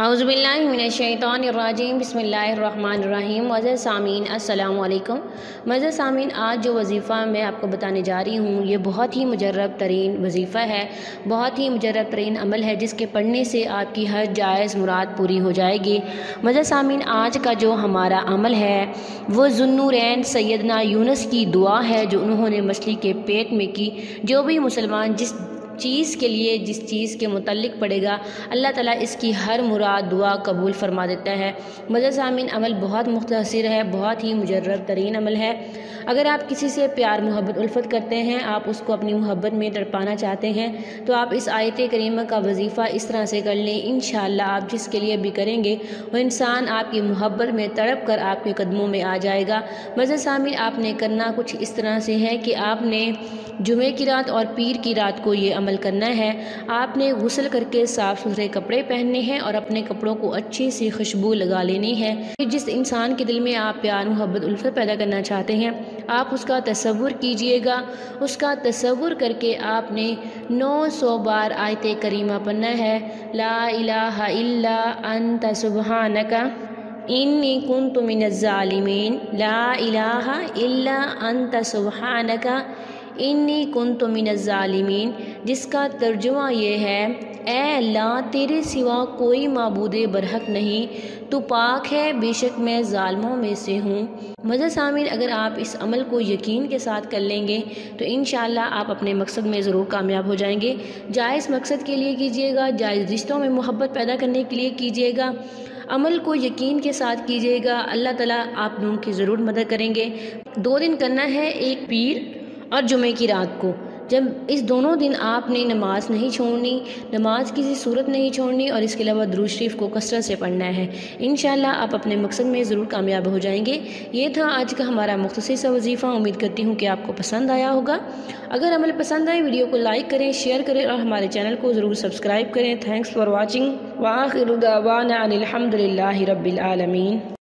औज़ुबिल्लाहि मिनश्शैतानिर्रजीम बिस्मिल्लाहिर्रहमानिर्रहीम। मज़ीद सामीन अस्सलामु अलैकुम। मज़ीद सामीन, आज जो वजीफ़ा मैं आपको बताने जा रही हूँ ये बहुत ही मुजर्रब तरीन वजीफ़ा है, बहुत ही मुजर्रब तरीन अमल है जिसके पढ़ने से आपकी हर जायज़ मुराद पूरी हो जाएगी। मज़ीद सामीन, आज का जो हमारा अमल है वो ज़ुन्नूरैन सैयदना यूनुस की दुआ है जो उन्होंने मछली के पेट में की। जो भी मुसलमान जिस चीज़ के लिए जिस चीज़ के मुतल्लिक पड़ेगा अल्लाह ताला इसकी हर मुराद दुआ कबूल फरमा देता है। मज़ीद सामीन, अमल बहुत मुख्तसर है, बहुत ही मुजर्रब तरीन अमल है। अगर आप किसी से प्यार मोहब्बत उल्फत करते हैं, आप उसको अपनी मोहब्बत में तड़पाना चाहते हैं तो आप इस आयत करीमा का वजीफ़ा इस तरह से कर लें। इंशाअल्लाह आप जिसके लिए भी करेंगे वो इंसान आपकी मोहब्बत में तड़प कर आपके कदमों में आ जाएगा। मज़ीद सामीन, आपने करना कुछ इस तरह से है कि आपने जुमे की रात और पीर की रात को ये अमल करना है। आपने गुस्ल करके साफ़ सुथरे कपड़े पहनने हैं और अपने कपड़ों को अच्छी सी खुशबू लगा लेनी है। जिस इंसान के दिल में आप प्यार मोहब्बत उल्फत पैदा करना चाहते हैं आप उसका तसव्वुर कीजिएगा। उसका तसव्वुर करके आपने 900 बार आयत करीमा पढ़ना है। ला इलाहा इल्ला अंता सुब्हानका इन्नी कुन्तु मिनज़ ज़ालिमीन। ला इलाहा इल्ला अंता सुब्हानका इन्नी कुन्तु मिनज़ ज़ालिमीन, जिसका तर्जुमा ये है, ए अल्लाह तेरे सिवा कोई माबूदे बरहक नहीं, तू पाक है, बेशक मैं ज़ालिमों में से हूँ। मज़ीद सामीन, अगर आप इस अमल को यकीन के साथ कर लेंगे तो इंशाअल्लाह आप अपने मकसद में ज़रूर कामयाब हो जाएंगे। जायज़ मकसद के लिए कीजिएगा, जायज़ रिश्तों में मोहब्बत पैदा करने के लिए कीजिएगा, अमल को यकीन के साथ कीजिएगा। अल्लाह ताला आप लोगों की ज़रूर मदद करेंगे। 2 दिन करना है, एक पीर और जुमे की रात को। जब इस दोनों दिन आपने नमाज नहीं छोड़नी, नमाज किसी सूरत नहीं छोड़नी और इसके अलावा दुरूद शरीफ को कसरत से पढ़ना है। इंशाअल्लाह आप अपने मकसद में ज़रूर कामयाब हो जाएंगे। ये था आज का हमारा मुख्तसर सा वजीफ़ा। उम्मीद करती हूँ कि आपको पसंद आया होगा। अगर अमल पसंद आए वीडियो को लाइक करें, शेयर करें और हमारे चैनल को ज़रूर सब्सक्राइब करें। Thanks for watching. व आखिरु दावाना अनिल हम्दुलिल्लाहि रब्बिल आलमीन।